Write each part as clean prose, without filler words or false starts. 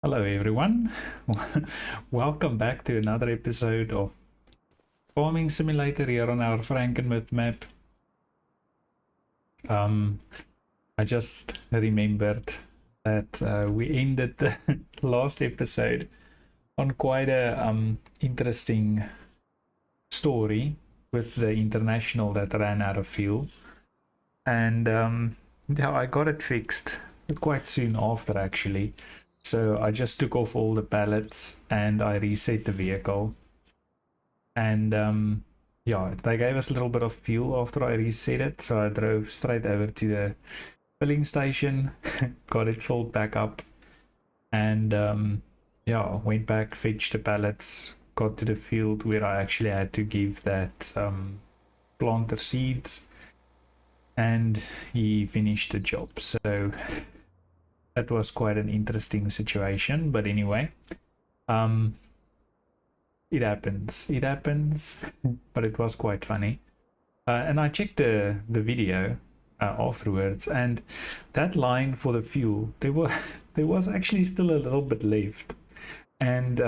Hello everyone, welcome back to another episode of Farming Simulator here on our Frankenmuth map. I just remembered that we ended the last episode on quite a interesting story with the international that ran out of fuel, and yeah, I got it fixed quite soon after actually. So I just took off all the pallets and I reset the vehicle. And yeah, they gave us a little bit of fuel after I reset it. So I drove straight over to the filling station, got it filled back up. And yeah, went back, fetched the pallets, got to the field where I actually had to give that planter seeds. And he finished the job. So that was quite an interesting situation, but anyway, it happens, but it was quite funny. And I checked the video afterwards, and that line for the fuel, there was actually still a little bit left, and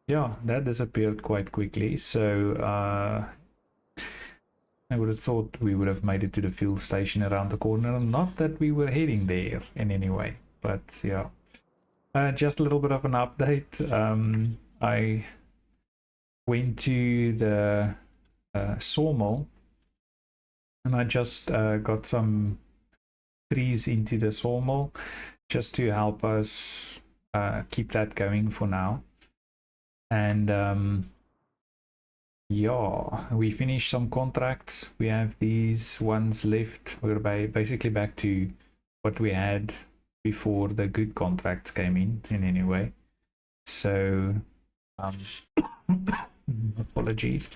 yeah, that disappeared quite quickly. So I would have thought we would have made it to the fuel station around the corner. Not that we were heading there in any way, but yeah. Just a little bit of an update. I went to the sawmill and I just got some trees into the sawmill just to help us keep that going for now. And yeah, we finished some contracts. We have these ones left. We're basically back to what we had before the good contracts came in any way. So apologies.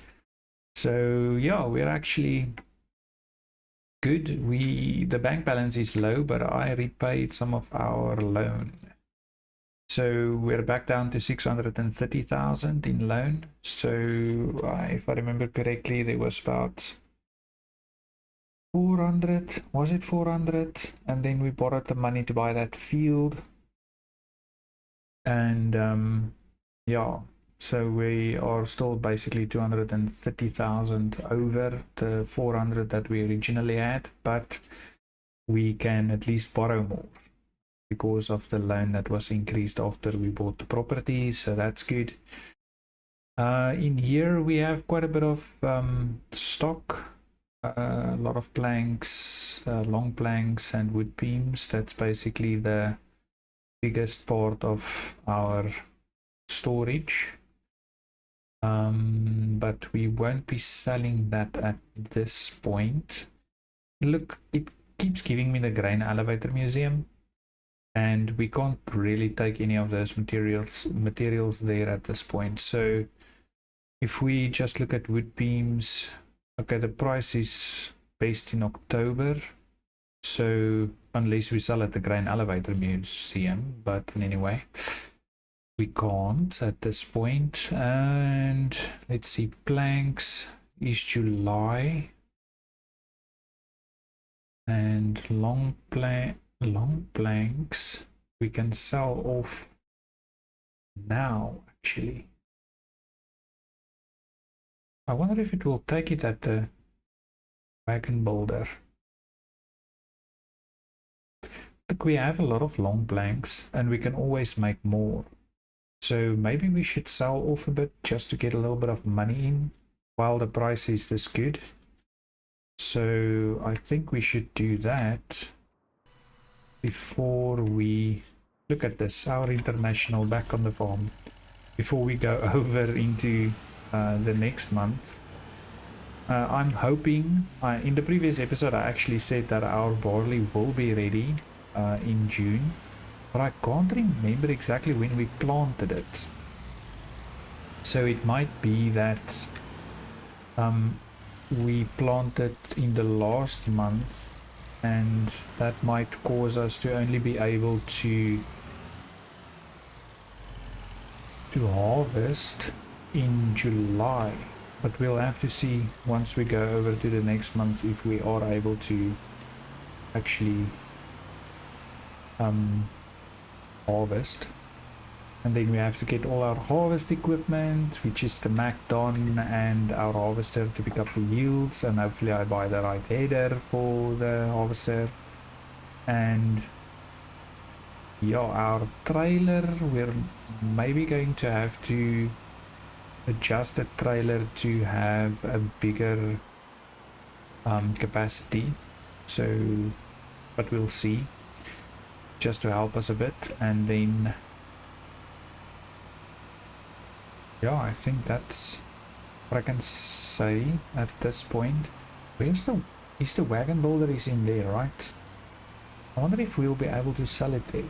So yeah, we're actually good. The bank balance is low, but I repaid some of our loan. So we're back down to 630,000 in loan. So if I remember correctly, there was about 400, was it 400? And then we borrowed the money to buy that field. And yeah, so we are still basically 230,000 over the 400 that we originally had, but we can at least borrow more because of the loan that was increased after we bought the property, so that's good. In here we have quite a bit of stock, a lot of planks, long planks and wood beams. That's basically the biggest part of our storage. But we won't be selling that at this point. Look, it keeps giving me the grain elevator museum, and we can't really take any of those materials there at this point. So if we just look at wood beams, okay, the price is based in October, so unless we sell at the grain elevator museum, but anyway, we can't at this point. And let's see, planks is July, and long planks we can sell off now actually. I wonder if it will take it at the wagon builder. Look, we have a lot of long planks and we can always make more. So maybe we should sell off a bit just to get a little bit of money in while the price is this good. So I think we should do that before we look at this, our international back on the farm, before we go over into the next month. I'm hoping, in the previous episode I actually said that our barley will be ready in June, but I can't remember exactly when we planted it. So it might be that we planted in the last month, and that might cause us to only be able to harvest in July. But we'll have to see once we go over to the next month if we are able to actually harvest. And then we have to get all our harvest equipment, which is the MacDon and our harvester to pick up the yields, and hopefully I buy the right header for the harvester. And yeah, our trailer, we're maybe going to have to adjust the trailer to have a bigger capacity, so but we'll see, just to help us a bit. And then yeah, I think that's what I can say at this point. Where's the is the wagon builder? Is in there, right? I wonder if we'll be able to sell it there.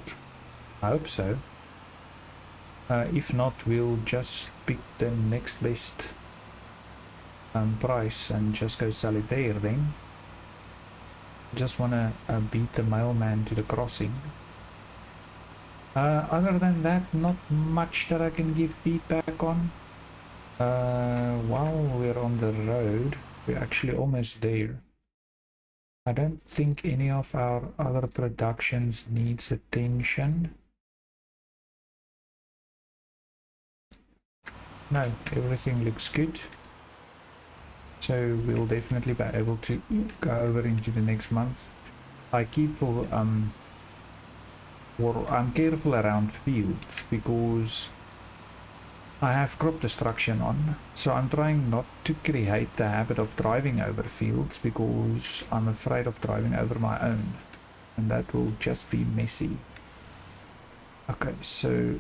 I hope so. If not, we'll just pick the next best price and just go sell it there then. Just wanna beat the mailman to the crossing. Other than that, not much that I can give feedback on. While we're on the road, we're actually almost there. I don't think any of our other productions needs attention. No, everything looks good. So we'll definitely be able to go over into the next month. I keep for or I'm careful around fields because I have crop destruction on, so I'm trying not to create the habit of driving over fields because I'm afraid of driving over my own, and that will just be messy. Okay, so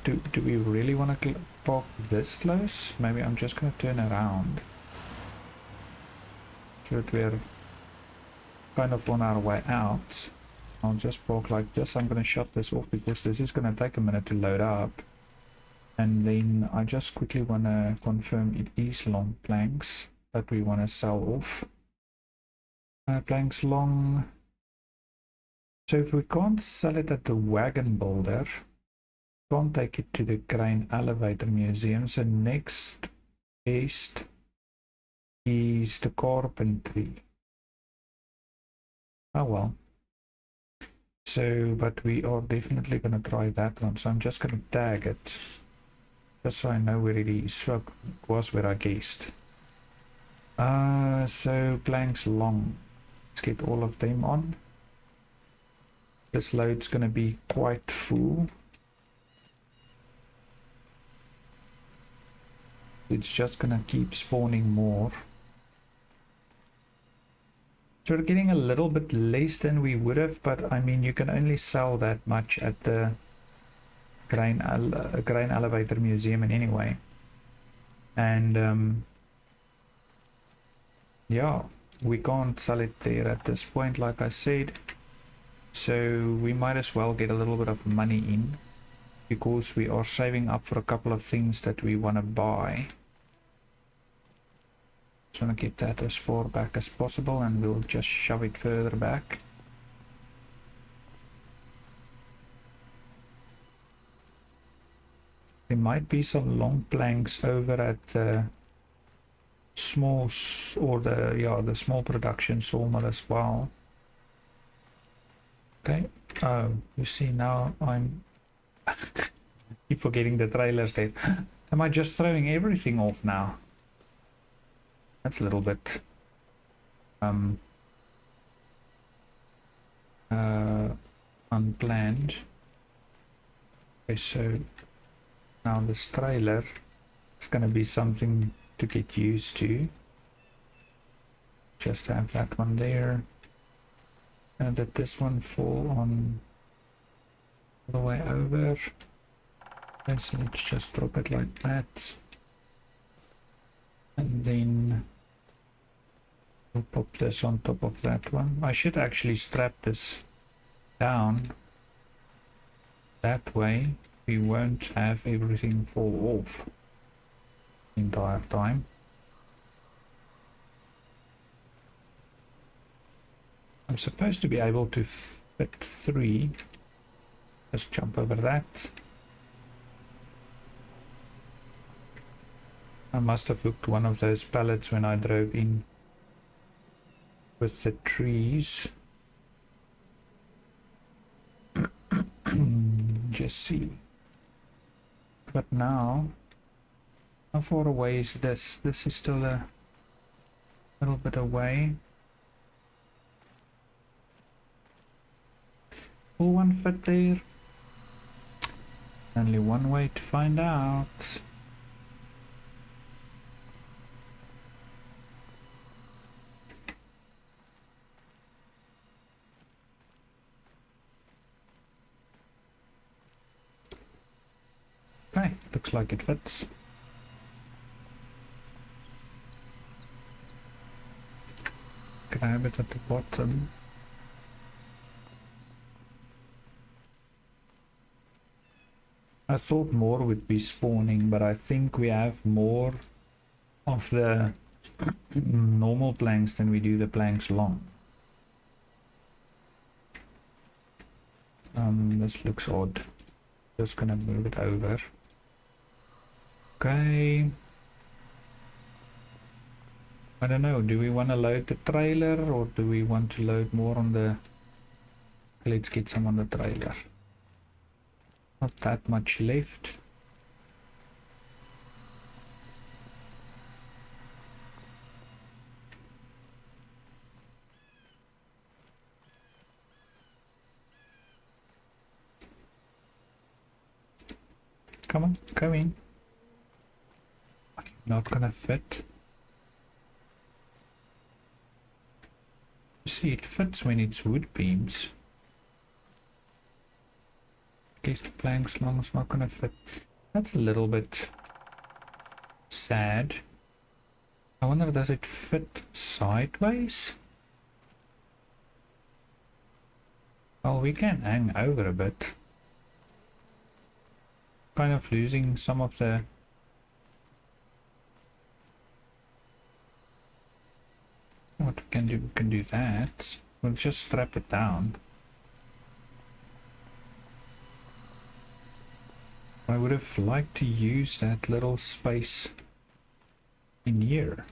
do we really want to park this close? Maybe I'm just going to turn around so that we're kind of on our way out. I'll just park like this. I'm going to shut this off because this is going to take a minute to load up. And then I just quickly want to confirm it is long planks that we want to sell off. Planks long. So if we can't sell it at the wagon builder, can't take it to the crane elevator museum. So next best is the carpentry. Oh well. So, but we are definitely going to try that one. So I'm just going to tag it, just so I know where it is. So it was where I guessed. So planks long. Let's get all of them on. This load's going to be quite full. It's just going to keep spawning more. So we're getting a little bit less than we would have, but I mean, you can only sell that much at the grain elevator museum in anyway. And yeah, we can't sell it there at this point, like I said. So we might as well get a little bit of money in because we are saving up for a couple of things that we want to buy. Just want to get that as far back as possible, and we'll just shove it further back. There might be some long planks over at the small or the small production sawmill as well. Okay. Oh, you see, now I'm keep forgetting the trailers there. Am I just throwing everything off now? That's a little bit unplanned. Okay, so now this trailer is going to be something to get used to. Just have that one there, and that this one fall on all the way over. Okay, so let's just drop it like that, and then we'll pop this on top of that one. I should actually strap this down. That way we won't have everything fall off the entire time. I'm supposed to be able to fit 3. Let's jump over that. I must have hooked one of those pallets when I drove in with the trees. Just see. but now, how far away is this? This is still a little bit away. Will one fit there? Only one way to find out. Okay, looks like it fits. Grab it at the bottom. I thought more would be spawning, but I think we have more of the normal planks than we do the planks long. This looks odd. Just gonna move it over. Okay. I don't know, do we want to load the trailer or do we want to load more on the... Let's get some on the trailer. Not that much left. Come on, go in. Not gonna fit. You see, it fits when it's wood beams. Guess the planks long is not gonna fit. That's a little bit sad. I wonder, does it fit sideways? Well, we can hang over a bit. Kind of losing some of the... What we can do that. We'll just strap it down. I would have liked to use that little space in here.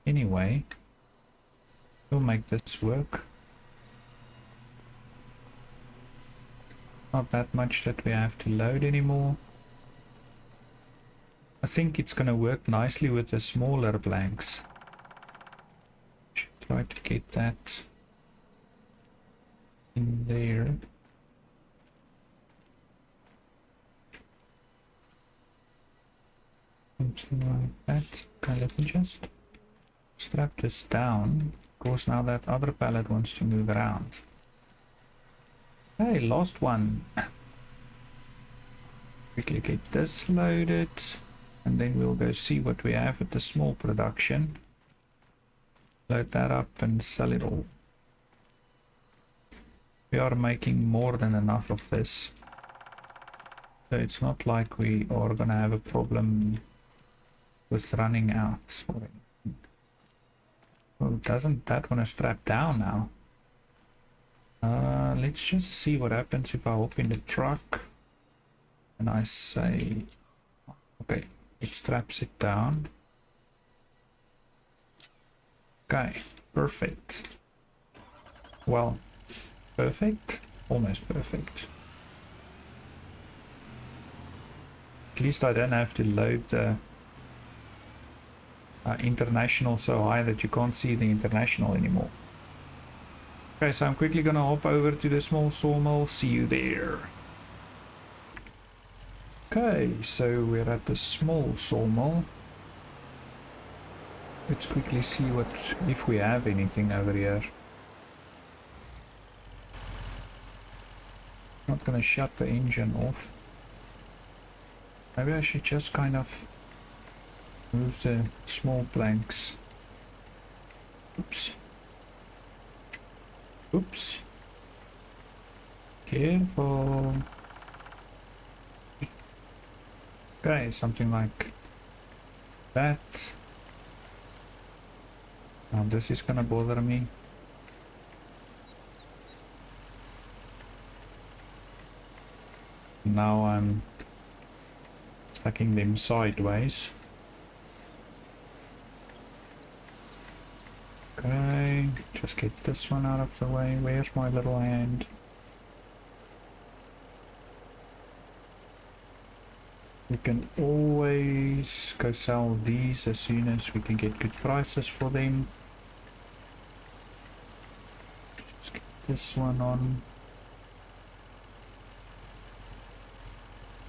Anyway, we'll make this work. Not that much that we have to load anymore. I think it's gonna work nicely with the smaller blanks. Should try to get that in there. Something like that. Okay, let me just strap this down. Of course, now that other pallet wants to move around. Hey, lost one. Quickly get this loaded, and then we'll go see what we have at the small production. Load that up and sell it all. We are making more than enough of this, so it's not like we are gonna have a problem with running out. Well, doesn't that want to strap down now? Let's just see what happens if I hop in the truck and I say, okay, it straps it down. Okay, perfect. Well, perfect, almost perfect. At least I don't have to load the international so high that you can't see the international anymore. Okay, so I'm quickly gonna hop over to the small sawmill. See you there. Okay, so we're at the small sawmill. Let's quickly see what, if we have anything over here. Not gonna shut the engine off. Maybe I should just kind of move the small planks. Oops. Oops. Careful. Okay, something like that. Now this is gonna bother me. Now I'm stacking them sideways. Okay, just get this one out of the way. Where's my little hand? We can always go sell these as soon as we can get good prices for them. Let's get this one on.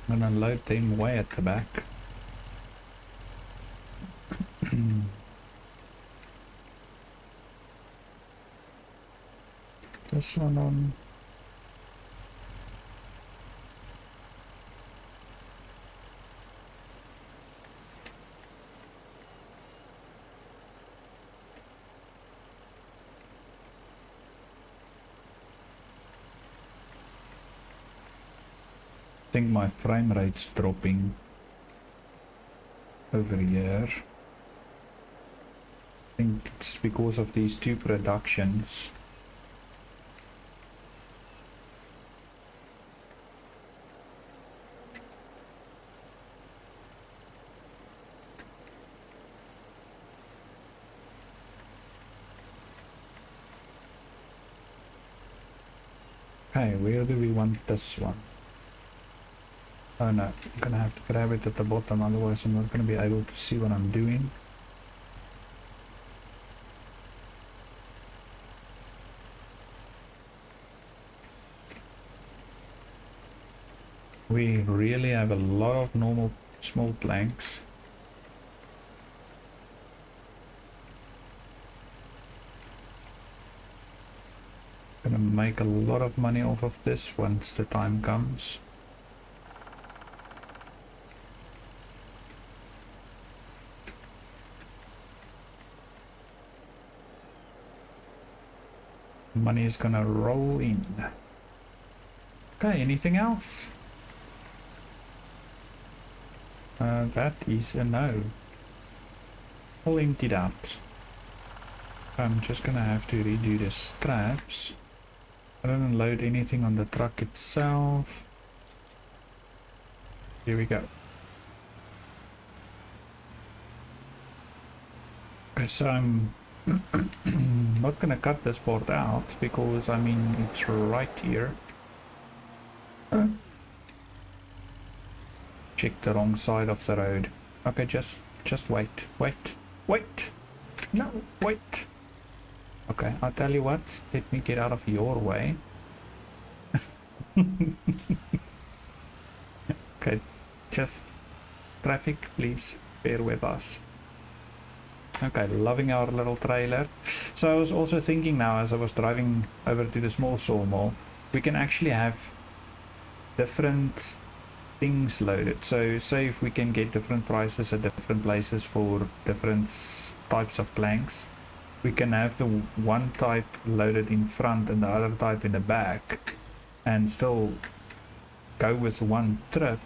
I'm gonna load them way at the back. This one on. I think my frame rate's dropping over here. I think it's because of these two productions. Okay, where do we want this one? Oh no, I'm gonna have to grab it at the bottom, otherwise I'm not gonna be able to see what I'm doing. We really have a lot of normal small planks. Gonna make a lot of money off of this once the time comes. Money is gonna roll in. Okay, anything else? That is a no. All emptied out. I'm just gonna have to redo the straps. I don't load anything on the truck itself. Here we go. Okay, so I'm not gonna cut this part out because I mean it's right here. Check the wrong side of the road. Okay, just wait. No, wait. Okay, I'll tell you what, let me get out of your way. Okay, just traffic, please bear with us. Okay, loving our little trailer. So I was also thinking now as I was driving over to the small sawmill, we can actually have different things loaded. So say if we can get different prices at different places for different types of planks, we can have the one type loaded in front and the other type in the back and still go with one trip,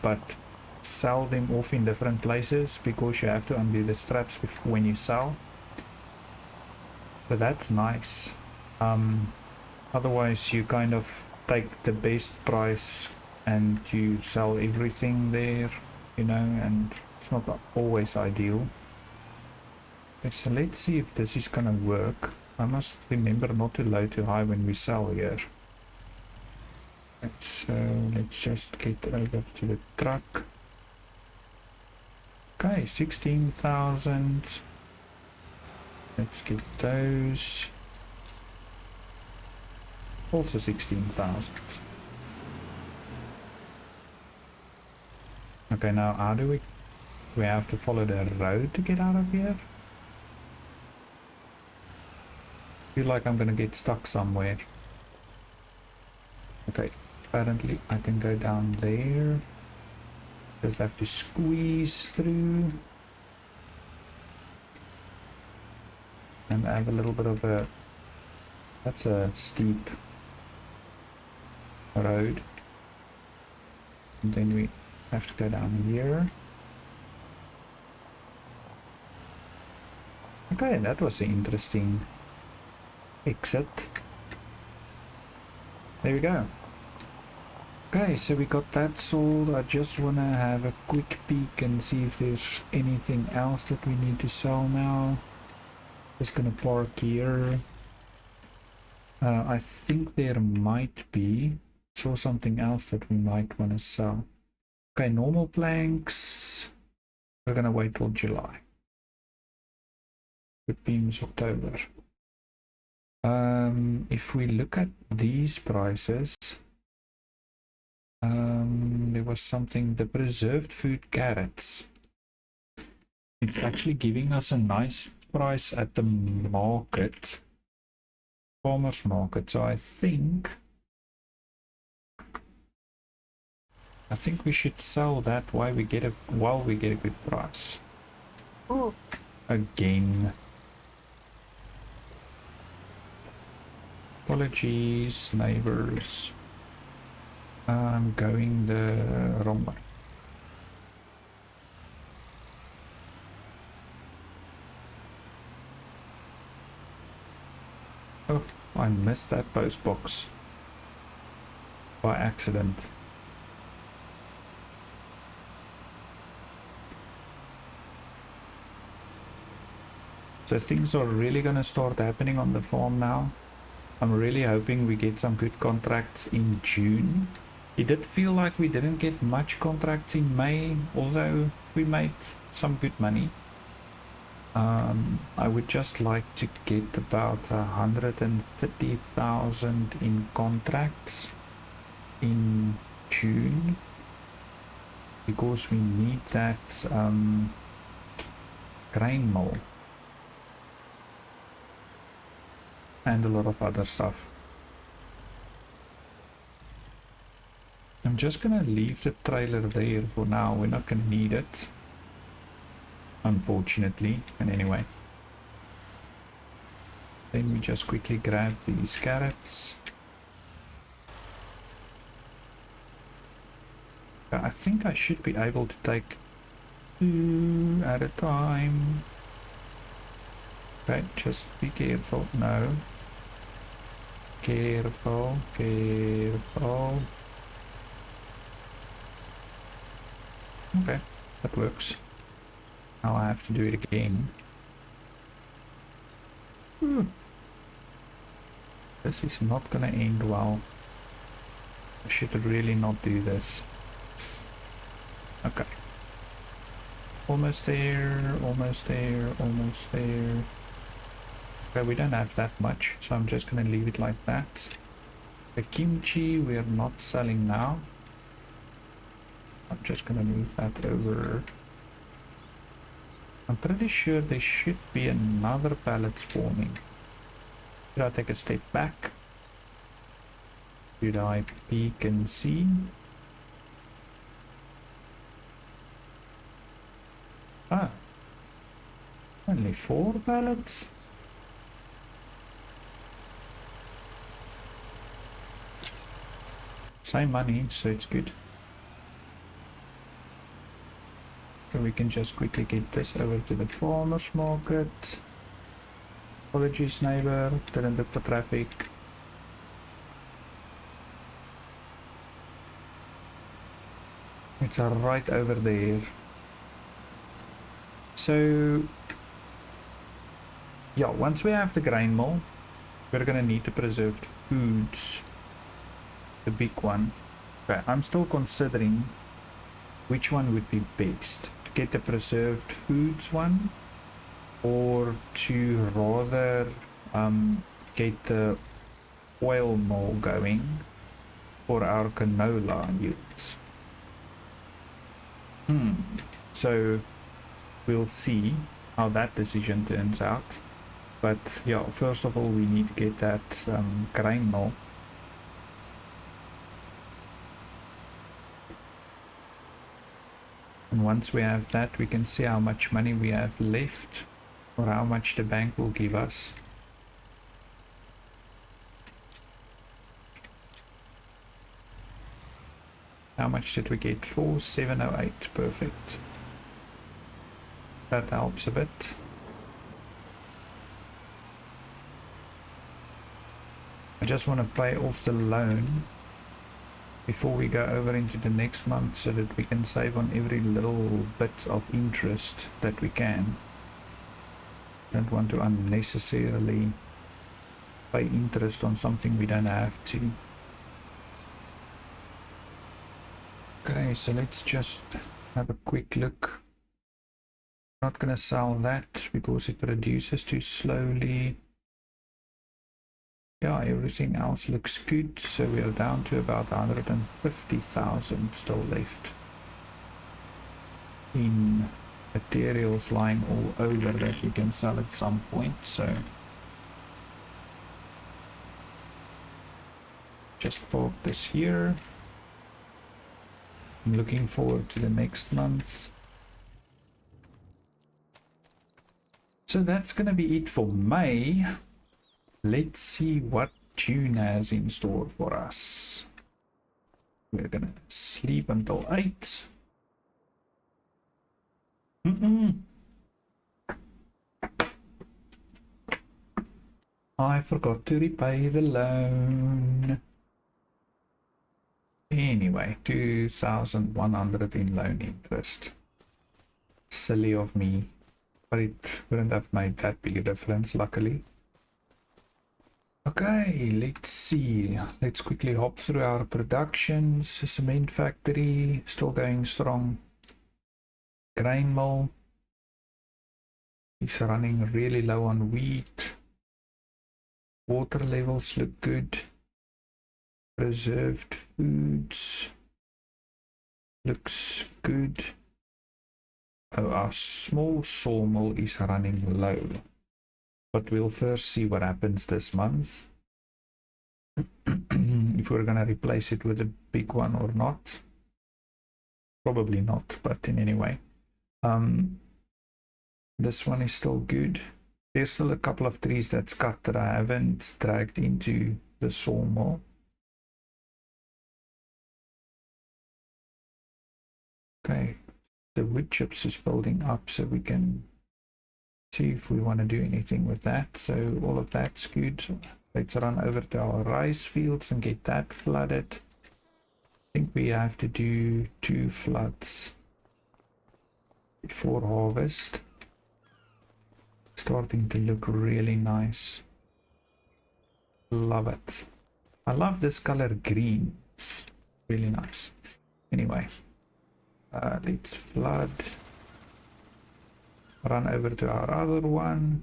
but sell them off in different places because you have to undo the straps when you sell. So that's nice. Otherwise you kind of take the best price and you sell everything there, you know, and it's not always ideal. Okay, so let's see if this is gonna work. I must remember not to load too high when we sell here. Okay, so let's just get over to the truck. Okay, 16,000. Let's get those. Also 16,000. Okay, now how do we have to follow the road to get out of here? I feel like I'm gonna get stuck somewhere. Okay, apparently I can go down there. Just have to squeeze through. And I have a little bit of a... That's a steep road. And then we have to go down here. Okay, that was an interesting exit. There we go. Okay, so we got that sold. I just want to have a quick peek and see if there's anything else that we need to sell now. Just gonna park here. I think there might be, saw something else that we might want to sell. Okay, normal planks. We're gonna wait till July. Good beams October. If we look at these prices, there was something, the preserved food carrots. It's actually giving us a nice price at the market, farmers market. So I think we should sell that while we get a good price. Oh, again. Apologies, neighbors. I'm going the wrong way. Oh, I missed that post box by accident. So things are really gonna start happening on the farm now. I'm really hoping we get some good contracts in June. It did feel like we didn't get much contracts in May, although we made some good money. I would just like to get about 130,000 in contracts in June, because we need that grain mill and a lot of other stuff. I'm just gonna leave the trailer there for now. We're not gonna need it, unfortunately. And anyway, then we just quickly grab these carrots. I think I should be able to take 2 at a time. Okay, just be careful. No. Careful, careful. Okay, that works. Now I have to do it again. This is not gonna end well. I should really not do this. Okay. Almost there, almost there, almost there. Okay, we don't have that much, so I'm just gonna leave it like that. The kimchi we are not selling now. I'm just gonna move that over. I'm pretty sure there should be another pallet spawning. Should I take a step back? Should I peek and see? Ah, only 4 pallets? Same money, so it's good. So we can just quickly get this over to the farmer's market. Apologies neighbor, didn't look for traffic. It's right over there. So yeah, once we have the grain mill, we're gonna need the preserved foods, the big one. Okay, I'm still considering which one would be best, to get the preserved foods one, or to rather get the oil mill going for our canola yields. So we'll see how that decision turns out. But yeah, first of all we need to get that grain mill. And once we have that, we can see how much money we have left, or how much the bank will give us. How much did we get? 4708, perfect. That helps a bit. I just want to pay off the loan before we go over into the next month, so that we can save on every little bit of interest that we can. Don't want to unnecessarily pay interest on something we don't have to. Okay, so let's just have a quick look. Not gonna sell that because it produces too slowly. Yeah, everything else looks good, so we are down to about 150,000 still left in materials lying all over that we can sell at some point. So just park this here. I'm looking forward to the next month. So that's gonna be it for May. Let's see what June has in store for us. We're gonna sleep until 8. I forgot to repay the loan. Anyway, 2,100 in loan interest. Silly of me, but it wouldn't have made that big a difference, luckily. Okay, let's see. Let's quickly hop through our productions. Cement factory, still going strong. Grain mill is running really low on wheat. Water levels look good. Preserved foods looks good. Oh, our small sawmill is running low, but we'll first see what happens this month. If we're gonna replace it with a big one or not. Probably not, but in any way. This one is still good. There's still a couple of trees that's cut that I haven't dragged into the sawmill. Okay, the wood chips is building up, so we can see if we want to do anything with that. So all of that's good. Let's run over to our rice fields and get that flooded. I think we have to do 2 floods before harvest. Starting to look really nice. Love it. I love this color green. It's really nice. Anyway, let's flood. Run over to our other one.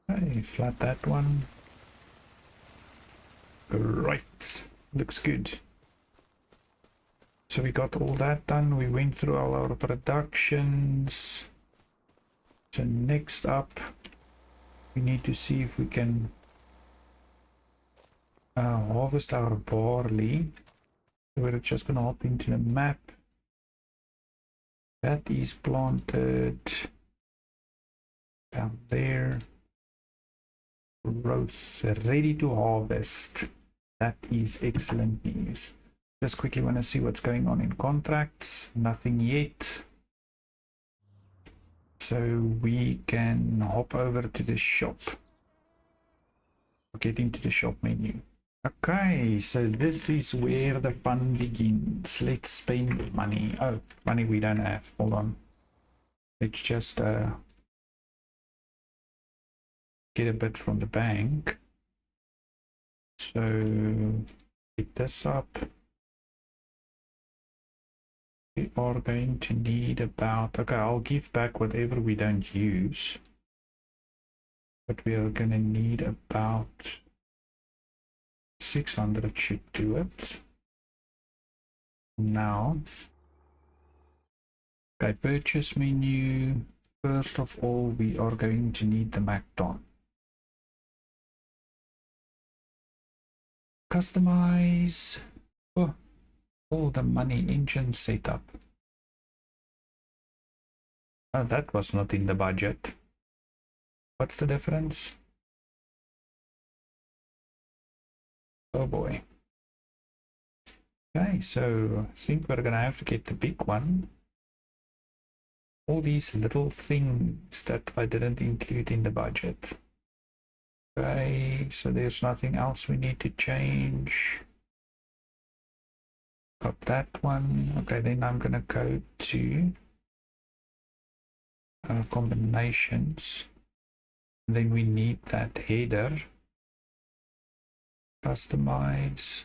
Okay, flood that one. Right, looks good. So we got all that done. We went through all our productions. So next up, we need to see if we can harvest our barley. We're just gonna hop into the map. That is planted down there. Growth, ready to harvest. That is excellent news. Just quickly want to see what's going on in contracts. Nothing yet. So we can hop over to the shop. Get into the shop menu. Okay, so this is where the fun begins. Let's spend money. Oh, money we don't have. Hold on. Let's just get a bit from the bank. So pick this up. We are going to need about, okay, I'll give back whatever we don't use, but we are going to need about 600 should do it. Now, okay, purchase menu. First of all, we are going to need the Macton. Customize. Oh, all the money engine setup. Oh, that was not in the budget. What's the difference? Oh boy. Okay, so I think we're gonna have to get the big one. all these little things that I didn't include in the budget. Okay, so there's nothing else we need to change. Got that one. Okay, then I'm gonna go to combinations. Then we need that header. Customize.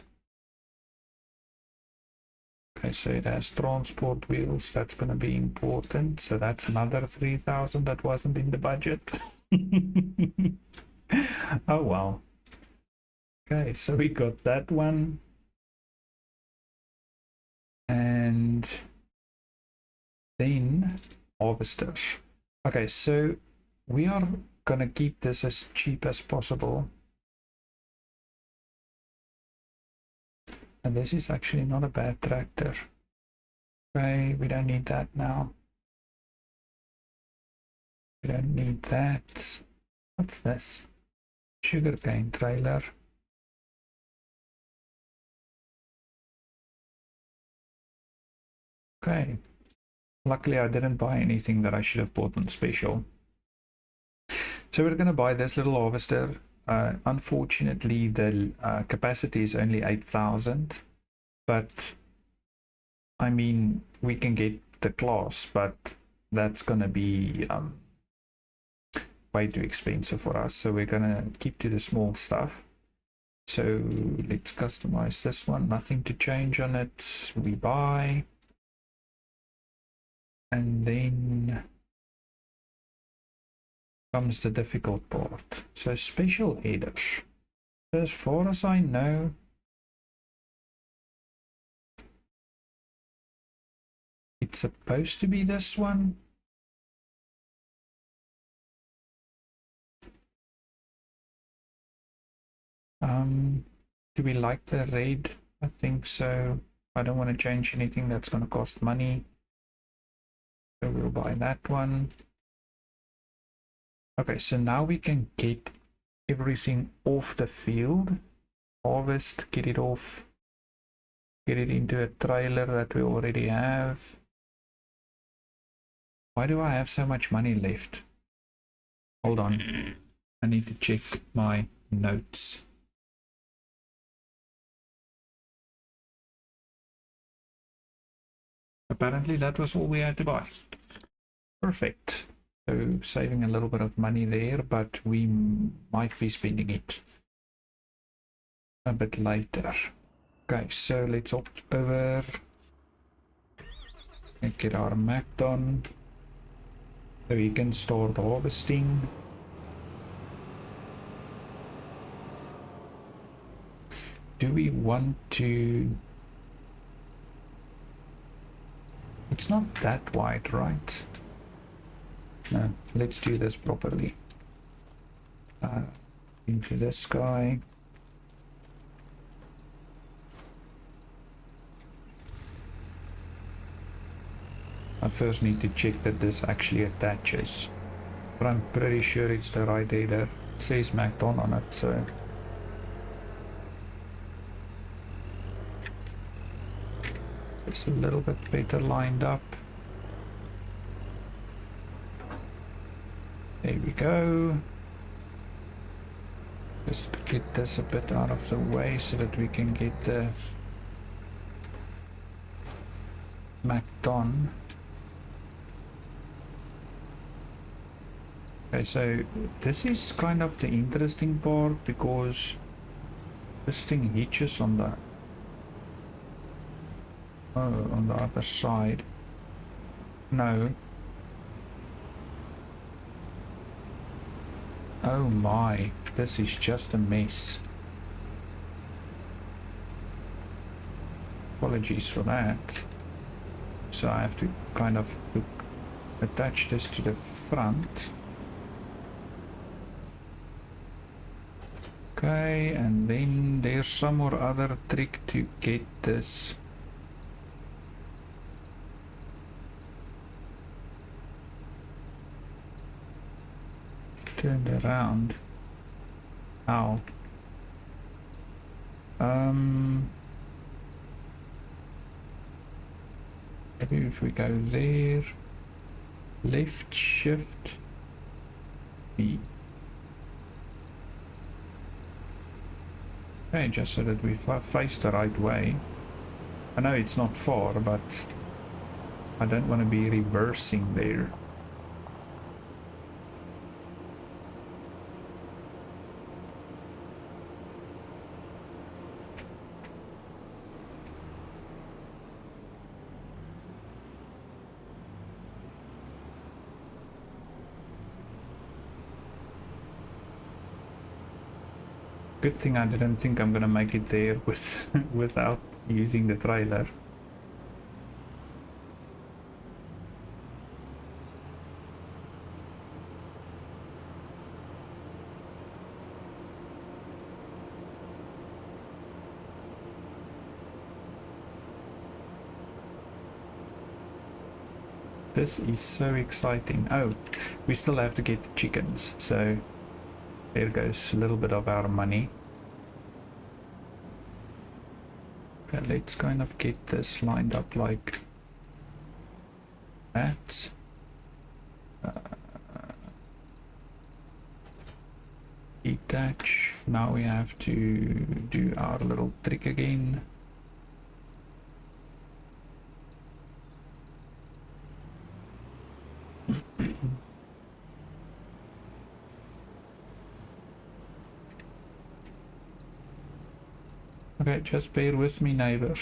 Okay, so it has transport wheels. That's going to be important. So that's another 3,000 that wasn't in the budget. Oh well. Okay, so we got that one. And then harvesters. Okay, so we are going to keep this as cheap as possible. And this is actually not a bad tractor. Okay, we don't need that now. We don't need that. What's this? Sugarcane trailer. Okay. Luckily I didn't buy anything that I should have bought on special. So we're going to buy this little harvester. Unfortunately, the capacity is only 8,000. But, I mean, we can get the class, but that's going to be way too expensive for us. So we're going to keep to the small stuff. So let's customize this one. Nothing to change on it. We buy. And then comes the difficult part. So special headers. As far as I know, it's supposed to be this one. Do we like the red? I think so. I don't want to change anything that's going to cost money. So we'll buy that one. Okay, so now we can get everything off the field. Harvest, get it off. Get it into a trailer that we already have. Why do I have so much money left? Hold on. I need to check my notes. Apparently that was all we had to buy. Perfect. So saving a little bit of money there, but we might be spending it a bit later. Okay, so let's opt over and get our Mac done so we can start harvesting. Do we want to... It's not that wide, right? No, let's do this properly. Into this guy. I first need to check that this actually attaches, but I'm pretty sure it's the right header. It says Macdon on it, so it's a little bit better lined up. There we go. Just get this a bit out of the way so that we can get the Macdon. Okay, so this is kind of the interesting part because this thing hitches on the other side. No. Oh my, this is just a mess. Apologies for that. So I have to kind of attach this to the front. Okay, and then there's some more other trick to get this turned around. Ow. Maybe if we go there. Left shift B. Okay, just so that we face the right way. I know it's not far, but I don't want to be reversing there. Good thing I didn't think I'm gonna make it there with without using the trailer. This is so exciting. Oh, we still have to get the chickens, so there goes a little bit of our money. Okay, let's kind of get this lined up like that. Detach. Now we have to do our little trick again. Okay, just bear with me, neighbor.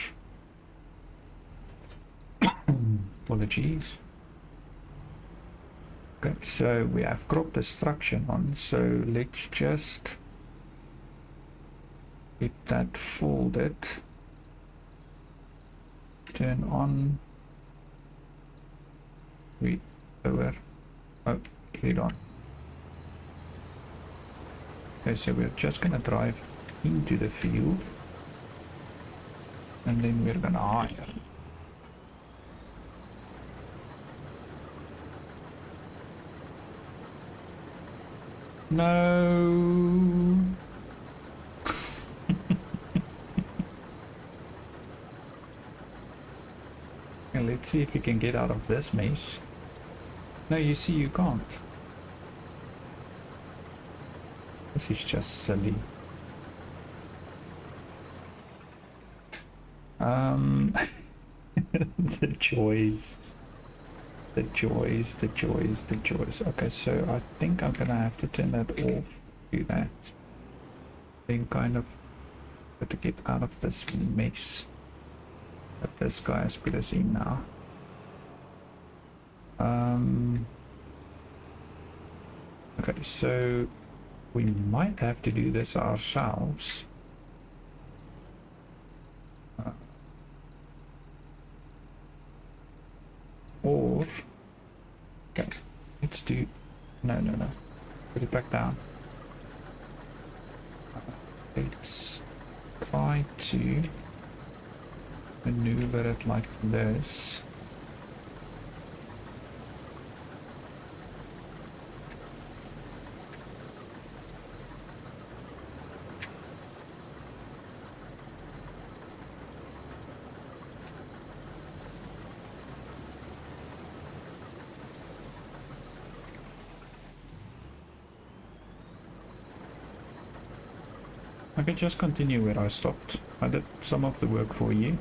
Apologies. Okay, so we have crop destruction on, so let's just get that folded. Turn on. Wait, over. Oh, get it on. Okay, so we're just gonna drive into the field. And then we're gonna hire. No. And let's see if we can get out of this mess. No, you see, you can't. This is just silly. The joys. The joys, the joys, the joys. Okay, so I think I'm gonna have to turn that off. Do that. Then kind of got to get out of this mess that this guy has put us in now. Okay, so we might have to do this ourselves. Or, okay, let's do, no, put it back down. Let's try to maneuver it like this. I can just continue where I stopped. I did some of the work for you.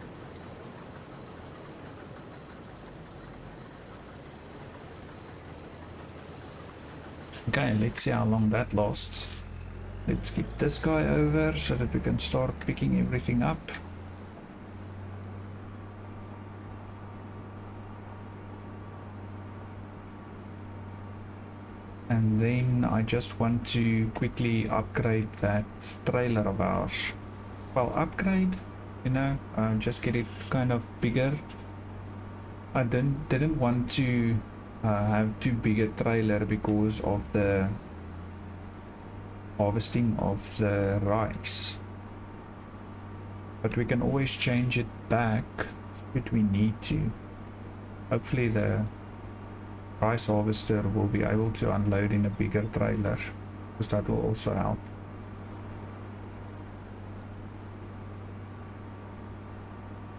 Okay, let's see how long that lasts. Let's get this guy over so that we can start picking everything up. And then I just want to quickly upgrade that trailer of ours. Well, upgrade, you know, just get it kind of bigger. I didn't want to have too big a trailer because of the harvesting of the rice. But we can always change it back if we need to. Hopefully the rice harvester will be able to unload in a bigger trailer, because that will also help.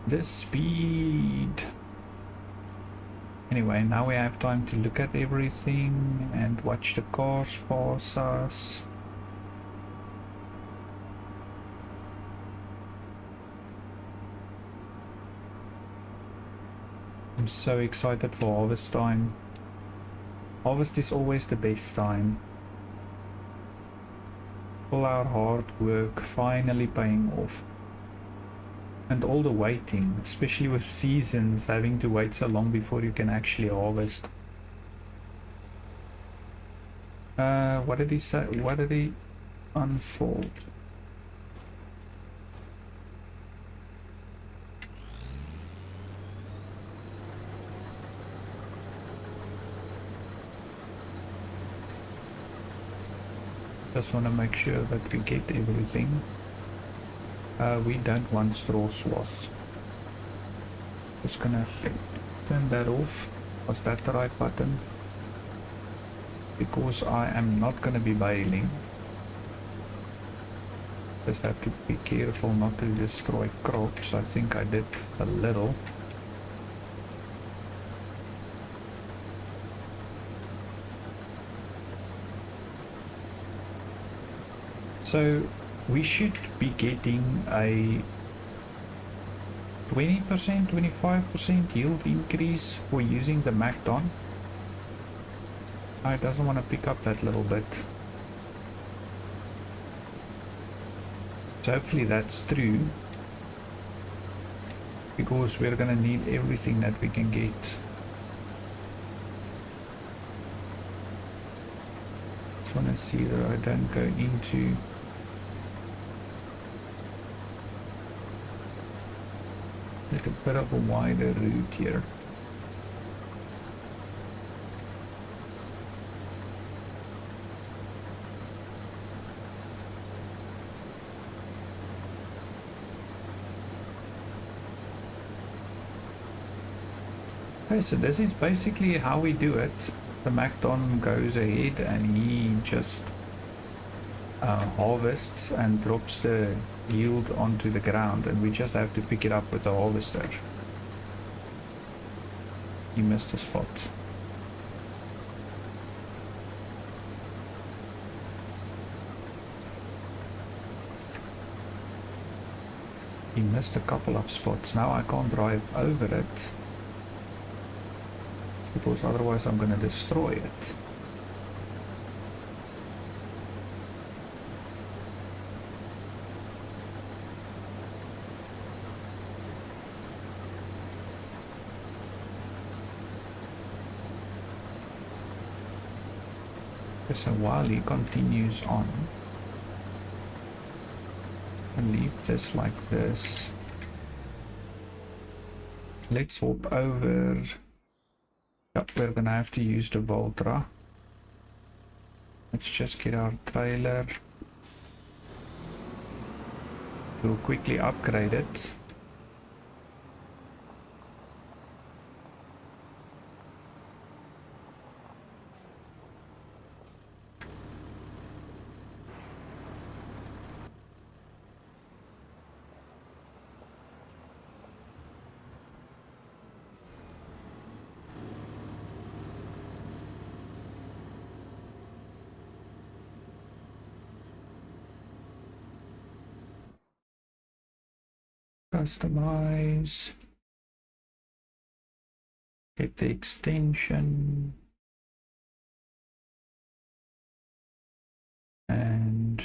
The speed. Anyway, now we have time to look at everything and watch the cars pass us. I'm so excited for harvest time. Harvest is always the best time. All our hard work finally paying off. And all the waiting, especially with seasons, having to wait so long before you can actually harvest. What did he say? What did he unfold? Just want to make sure that we get everything. We don't want straw swaths. Just gonna turn that off. Was that the right button? Because I am not gonna be baling. Just have to be careful not to destroy crops. I think I did a little. So we should be getting a 20%, 25% yield increase for using the Macdon. It doesn't want to pick up that little bit. So hopefully that's true, because we're gonna need everything that we can get. Just want to see that I don't go into like a bit of a wider route here. Okay, so this is basically how we do it. The Macdon goes ahead and he just harvests and drops the yield onto the ground, and we just have to pick it up with the harvester. He missed a spot. He missed a couple of spots. Now I can't drive over it, because otherwise I'm gonna destroy it. So while he continues on, and leave this like this, let's hop over. Yep, we're gonna have to use the Voltra. Let's just get our trailer. We'll quickly upgrade it. Customize. Get the extension. And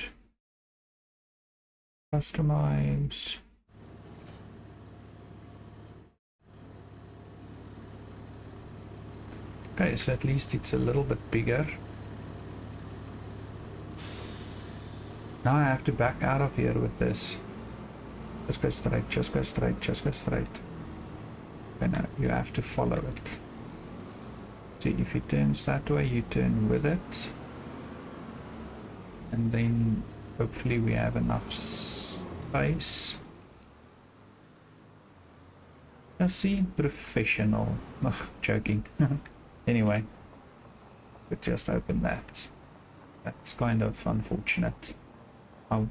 customize. Okay, so at least it's a little bit bigger. Now I have to back out of here with this. Just go straight, just go straight, just go straight. Okay, now you have to follow it. See, if it turns that way, you turn with it. And then hopefully we have enough space. Let's see, professional. Ugh, joking. Anyway, we just open that. That's kind of unfortunate. Oh,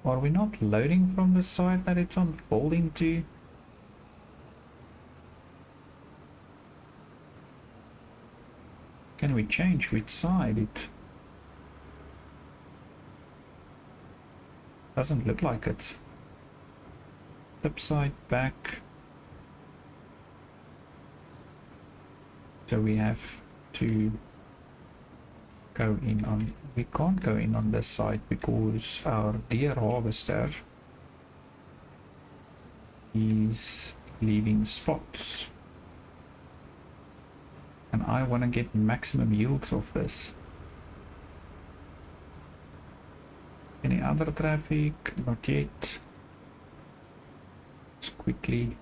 are we not loading from the side that it's unfolding to? Can we change which side? It doesn't look like it's flip side back. So we have to go in on, we can't go in on this side because our deer harvester is leaving spots. And I want to get maximum yields of this. Any other traffic? Not yet. Let's quickly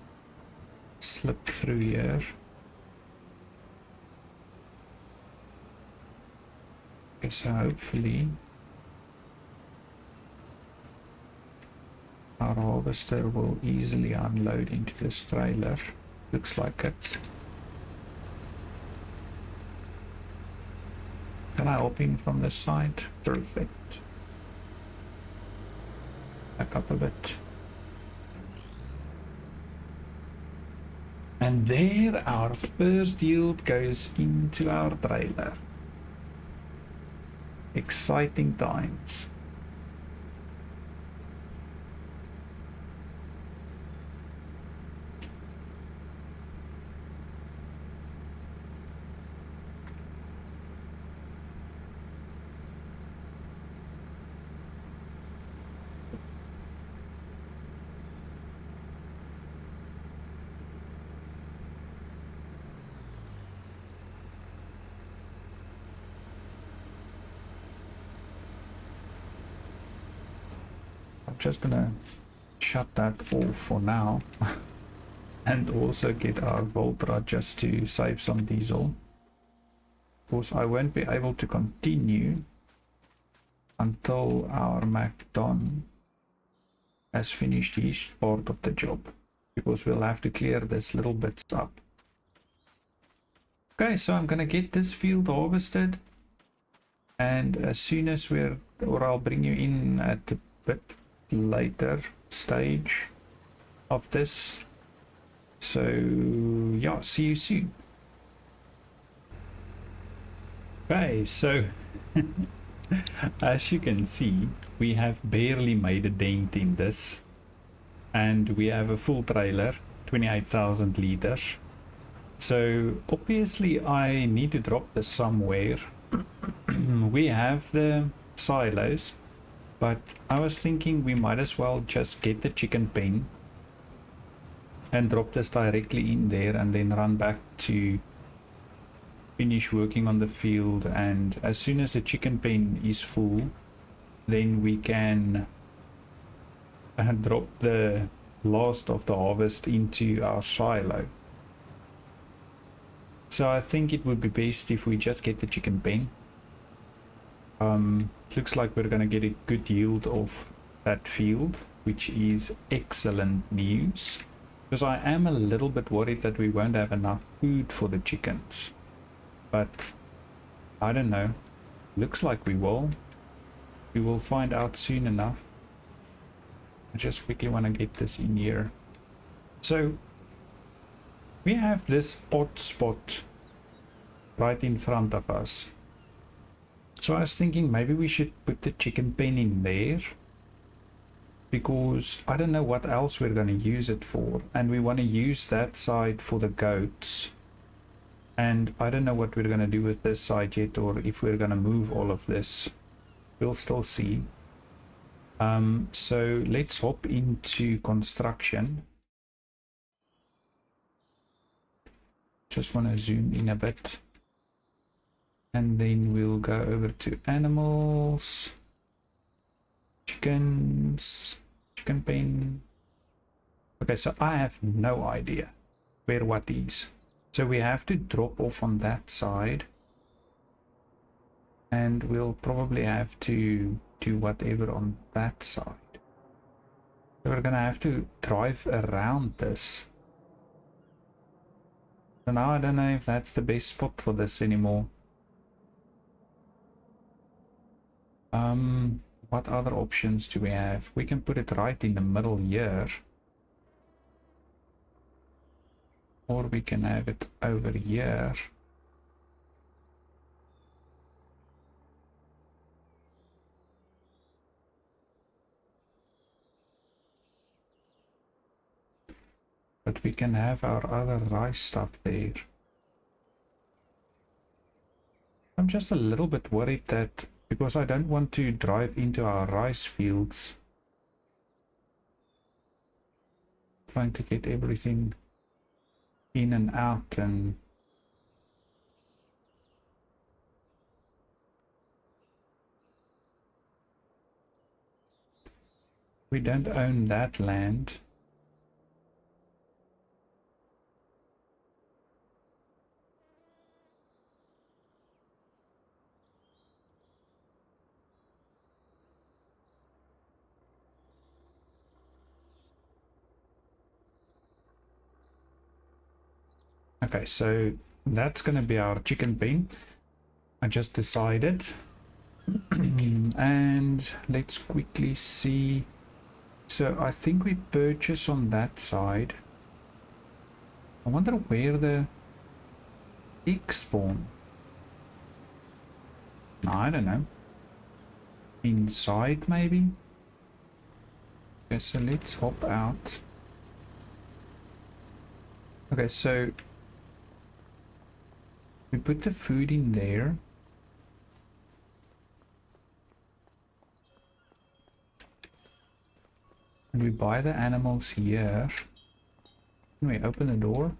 slip through here. Okay, so hopefully our harvester will easily unload into this trailer. Looks like it. Can I hop in from this side? Perfect. Back up a bit. And there our first yield goes into our trailer. Exciting times. I'm just gonna shut that off for now and also get our Voltra just to save some diesel. Of course, I won't be able to continue until our MacDon has finished his part of the job, because we'll have to clear this little bits up. Okay, so I'm gonna get this field harvested, and as soon as I'll bring you in at the bit later stage of this. So yeah, see you soon. Okay, so as you can see, we have barely made a dent in this, and we have a full trailer, 28,000 liters. So obviously I need to drop this somewhere. We have the silos, but I was thinking we might as well just get the chicken pen and drop this directly in there and then run back to finish working on the field. And as soon as the chicken pen is full, then we can drop the last of the harvest into our silo. So I think it would be best if we just get the chicken pen. Looks like we're gonna get a good yield of that field, which is excellent news, because I am a little bit worried that we won't have enough food for the chickens, but I don't know. Looks like we will. We will find out soon enough. I just quickly want to get this in here. So we have this odd spot right in front of us. So I was thinking maybe we should put the chicken pen in there, because I don't know what else we're going to use it for, and we want to use that side for the goats, and I don't know what we're going to do with this side yet, or if we're going to move all of this. We'll still see. So let's hop into construction. Just want to zoom in a bit. And then we'll go over to animals, chickens, chicken pen. Okay, so I have no idea where what is. So we have to drop off on that side. And we'll probably have to do whatever on that side. So we're gonna have to drive around this. So now I don't know if that's the best spot for this anymore. What other options do we have? We can put it right in the middle here. Or we can have it over here. But we can have our other rice stuff there. I'm just a little bit worried that because I don't want to drive into our rice fields, trying to get everything in and out, and we don't own that land. Okay, so that's going to be our chicken pen. I just decided. And let's quickly see. So I think we purchase on that side. I wonder where the eggs spawn. No, I don't know. Inside maybe? Okay, so let's hop out. Okay, so we put the food in there. And we buy the animals here. Can we open the door?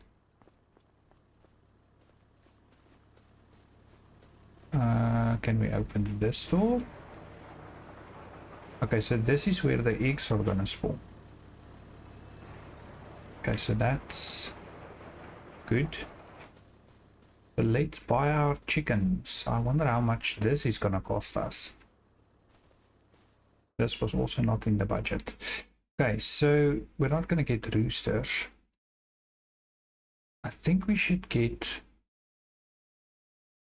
Can we open this door? Okay, so this is where the eggs are gonna spawn. Okay, so that's good. So let's buy our chickens. I wonder how much this is gonna cost us. This was also not in the budget. Okay, so we're not gonna get roosters. I think we should get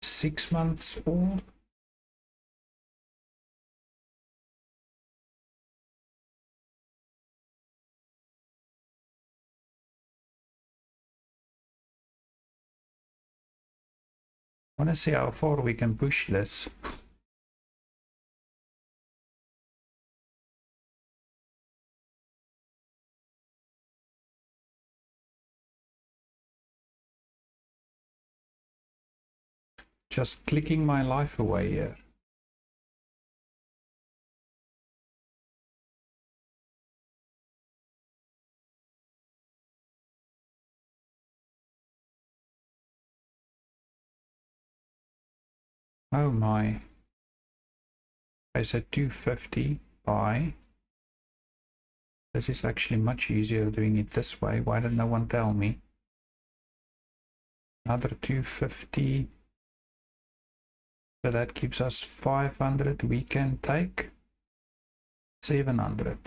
6 months old. I want to see how far we can push this. Just clicking my life away here. Oh my. I said 250 buy. This is actually much easier doing it this way. Why did no one tell me? Another 250. So that gives us 500. We can take 700.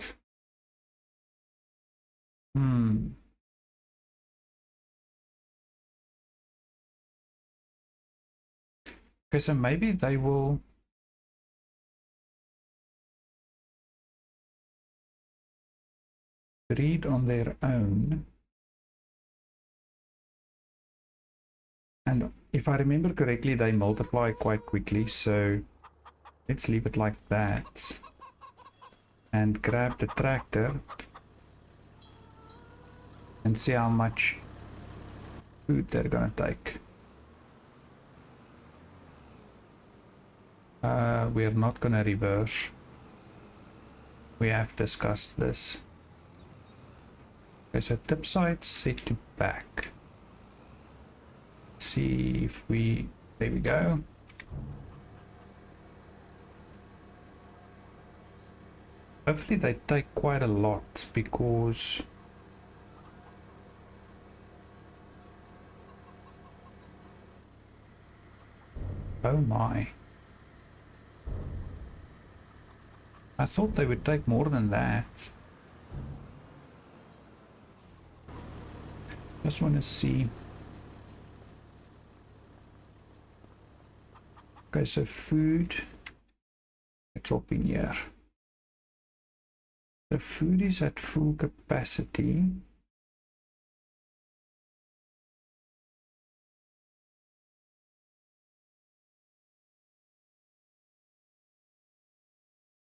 Okay, so maybe they will breed on their own. And if I remember correctly, they multiply quite quickly, so let's leave it like that. And grab the tractor and see how much food they're gonna take. We're not gonna reverse. We have discussed this. Okay, so tip side set to back. See if we, there we go. Hopefully they take quite a lot because oh my. I thought they would take more than that. Just want to see. Okay, so food. Let's hop in here. The food is at full capacity.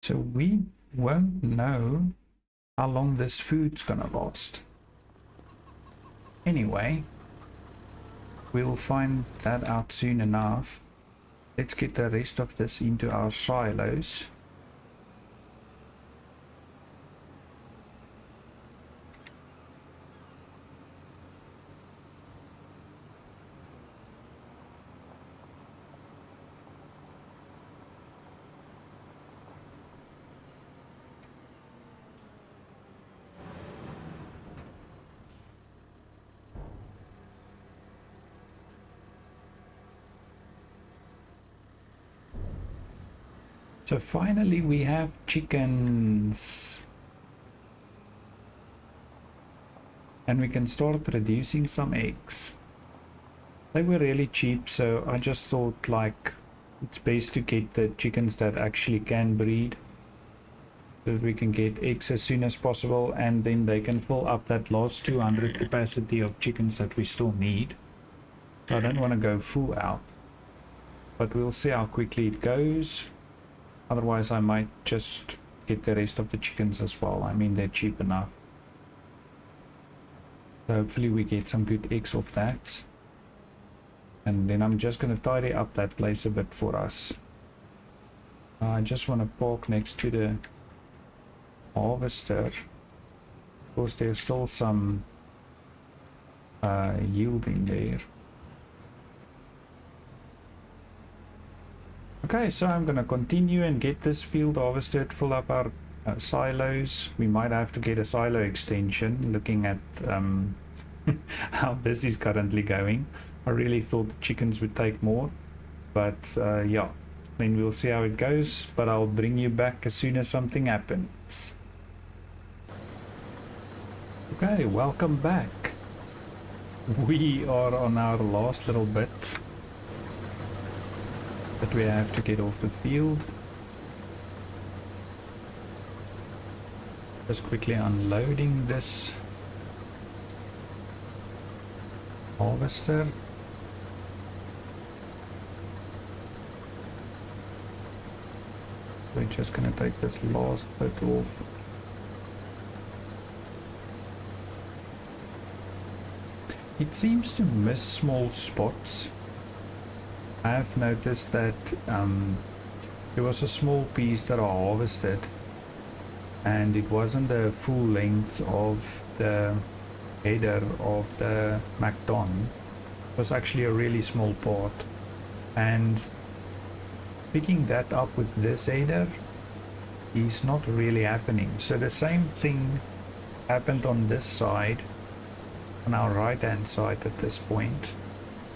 So we won't know how long this food's gonna last. Anyway, we'll find that out soon enough. Let's get the rest of this into our silos. So finally we have chickens. And we can start producing some eggs. They were really cheap, so I just thought like it's best to get the chickens that actually can breed, so that we can get eggs as soon as possible, and then they can fill up that last 200 capacity of chickens that we still need. So I don't want to go full out, but we'll see how quickly it goes. Otherwise I might just get the rest of the chickens as well. I mean, they're cheap enough. So hopefully we get some good eggs off that. And then I'm just going to tidy up that place a bit for us. I just want to park next to the harvester. Of course there's still some yield in there. Okay, so I'm gonna continue and get this field harvested, fill up our silos. We might have to get a silo extension, looking at how this is currently going. I really thought the chickens would take more, but yeah, then we'll see how it goes, but I'll bring you back as soon as something happens. Okay, welcome back. We are on our last little bit that we have to get off the field. Just quickly unloading this harvester. We're just gonna take this last bit off. It seems to miss small spots. I have noticed that there was a small piece that I harvested and it wasn't the full length of the header of the MacDon. It was actually a really small part, and picking that up with this header is not really happening. So the same thing happened on this side, on our right hand side at this point.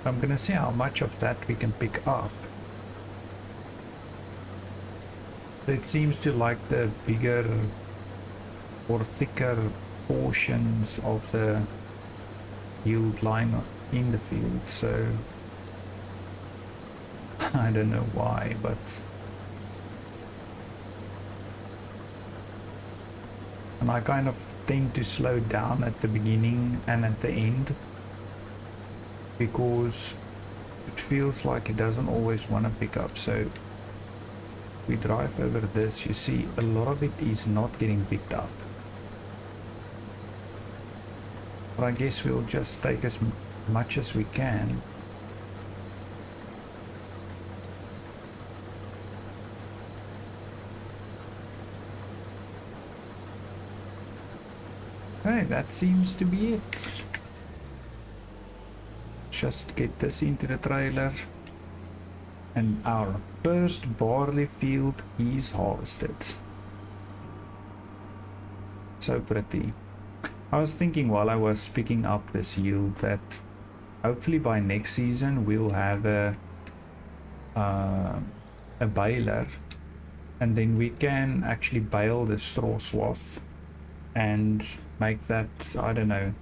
I'm gonna see how much of that we can pick up. It seems to like the bigger or thicker portions of the yield line in the field, so I don't know why, but and I kind of tend to slow down at the beginning and at the end, because it feels like it doesn't always want to pick up. So we drive over this, you see a lot of it is not getting picked up, but I guess we'll just take as much as we can. Okay, that seems to be it. Just get this into the trailer and our first barley field is harvested. So pretty. I was thinking while I was picking up this yield that hopefully by next season we'll have a baler, and then we can actually bale the straw swath and make that, I don't know,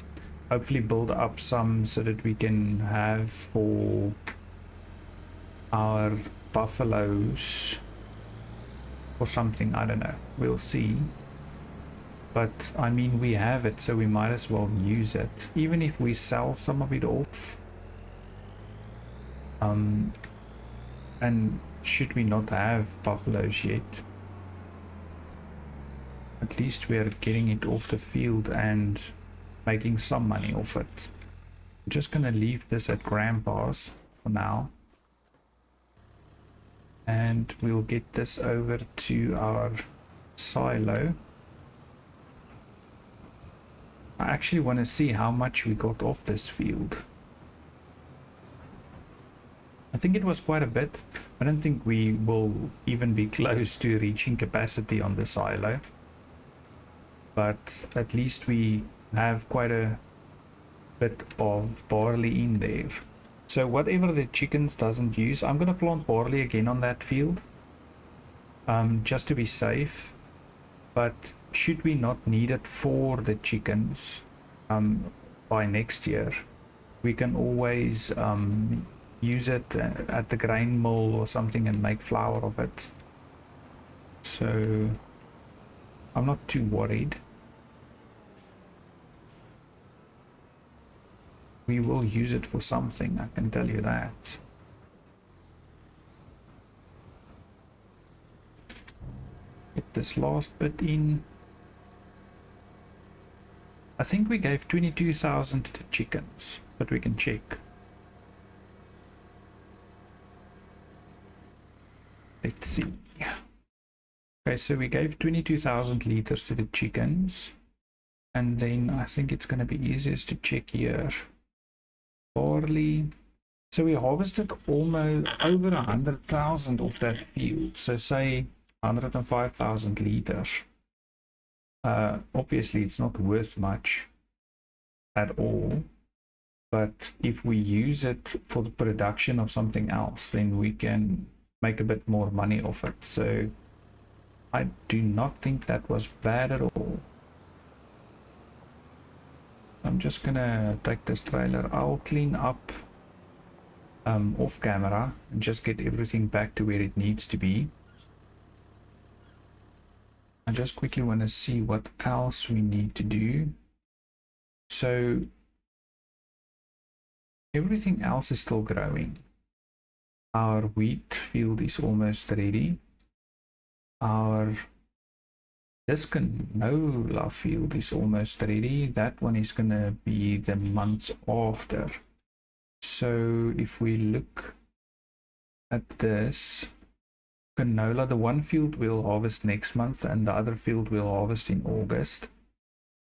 hopefully build up some so that we can have for our buffaloes or something. I don't know, we'll see. But I mean, we have it, so we might as well use it, even if we sell some of it off. And should we not have buffaloes yet, at least we are getting it off the field and making some money off it. I'm just going to leave this at Grandpa's for now. And we'll get this over to our silo. I actually want to see how much we got off this field. I think it was quite a bit. I don't think we will even be close to reaching capacity on the silo. But at least we have quite a bit of barley in there. So whatever the chickens doesn't use, I'm going to plant barley again on that field. Just to be safe. But should we not need it for the chickens by next year, we can always use it at the grain mill or something and make flour of it. So I'm not too worried. We will use it for something, I can tell you that. Get this last bit in. I think we gave 22,000 to the chickens, but we can check. Let's see. Okay, so we gave 22,000 liters to the chickens. And then I think it's going to be easiest to check here. Barley. So we harvested almost over 100,000 of that field. So say 105,000 liters. Obviously it's not worth much at all, but if we use it for the production of something else, then we can make a bit more money off it. So I do not think that was bad at all. I'm just gonna take this trailer. I'll clean up off camera and just get everything back to where it needs to be. I just quickly want to see what else we need to do. So everything else is still growing. Our wheat field is almost ready. Our canola field is almost ready. That one is going to be the month after. So if we look at this canola, the one field will harvest next month and the other field will harvest in August.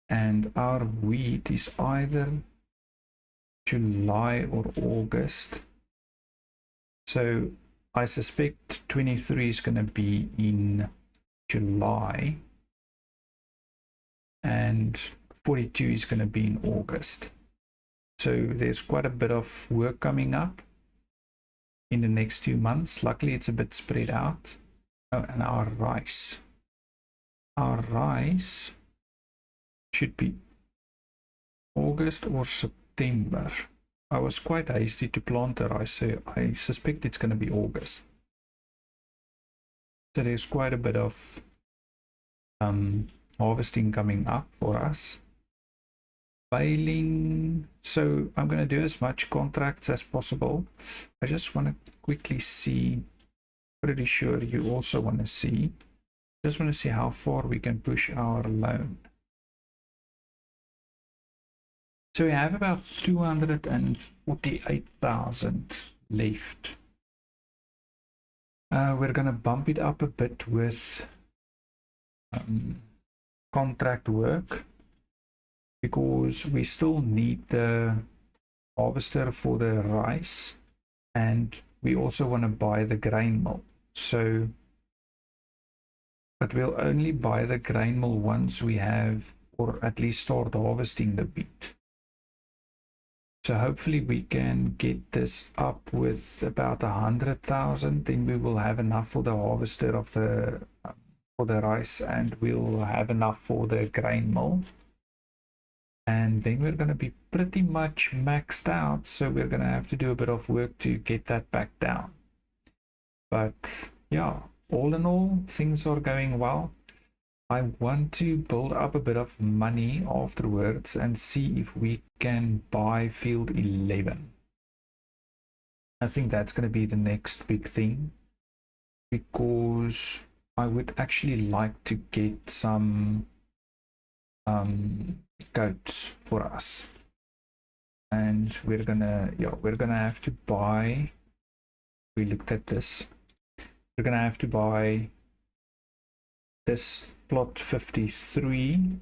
And our wheat is either July or August. So I suspect 23 is going to be in July. And 42 is going to be in August. So there's quite a bit of work coming up in the next 2 months. Luckily it's a bit spread out. Oh, and our rice should be August or September. I was quite hasty to plant the rice, so I suspect it's going to be August. So there's quite a bit of harvesting coming up for us. Baling, so I'm going to do as much contracts as possible. I just want to quickly see, pretty sure you also want to see, just want to see how far we can push our loan. So we have about 248,000 left. We're going to bump it up a bit with contract work, because we still need the harvester for the rice, and we also want to buy the grain mill. So, but we'll only buy the grain mill once we have, or at least start harvesting the wheat. So hopefully we can get this up with about 100,000, then we will have enough for the harvester of the for the rice, and we'll have enough for the grain mill. And then we're going to be pretty much maxed out, so we're going to have to do a bit of work to get that back down. But yeah, all in all, things are going well. I want to build up a bit of money afterwards and see if we can buy field 11. I think that's going to be the next big thing, because I would actually like to get some goats for us. and we're gonna have to buy. We looked at this. We're gonna have to buy this plot 53,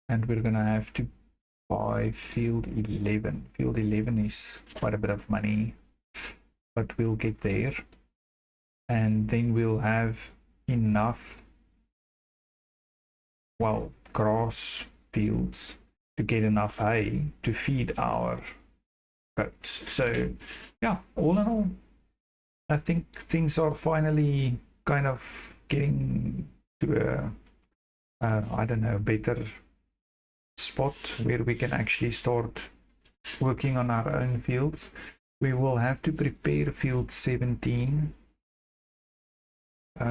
and we're gonna have to buy field 11. Field 11 is quite a bit of money, but we'll get there, and then we'll have enough, well, grass fields to get enough hay to feed our goats. So yeah, all in all, I think things are finally kind of getting to a I don't know, better spot where we can actually start working on our own fields. We will have to prepare field 17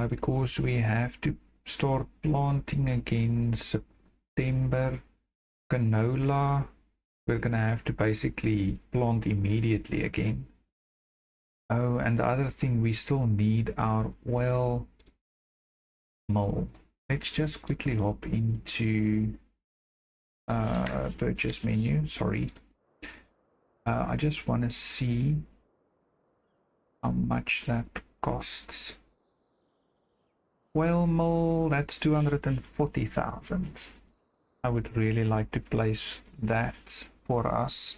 because we have to start planting again September. Canola, we're gonna have to basically plant immediately again. Oh, and the other thing, we still need our oil mill. Let's just quickly hop into purchase menu. Sorry, I just want to see how much that costs. Oil mill, that's 240,000. I would really like to place that for us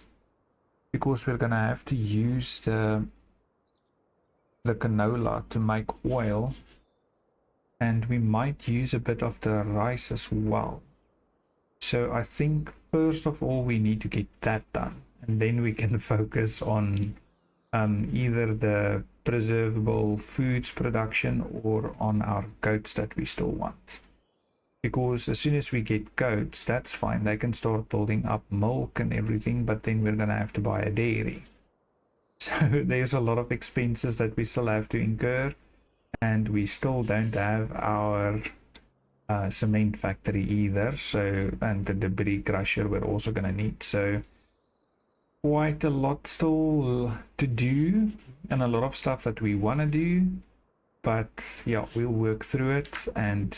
because we're gonna have to use the canola to make oil, and we might use a bit of the rice as well. So I think first of all we need to get that done, and then we can focus on either the preservable foods production or on our goats that we still want. Because as soon as we get goats, that's fine, they can start building up milk and everything, but then we're gonna have to buy a dairy. So there's a lot of expenses that we still have to incur, and we still don't have our cement factory either. So, and the debris crusher we're also gonna need. So quite a lot still to do, and a lot of stuff that we want to do, but yeah, we'll work through it, and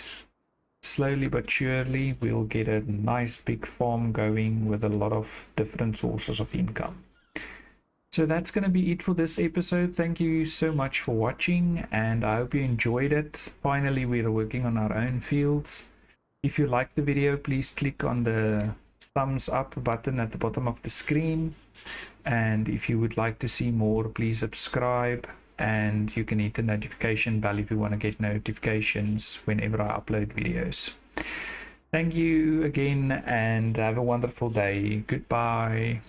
slowly but surely we'll get a nice big farm going with a lot of different sources of income. So that's going to be it for this episode. Thank you so much for watching, and I hope you enjoyed it. Finally, we're working on our own fields. If you liked the video, please click on the thumbs up button at the bottom of the screen, and if you would like to see more, please subscribe, and you can hit the notification bell if you want to get notifications whenever I upload videos. Thank you again, and have a wonderful day. Goodbye.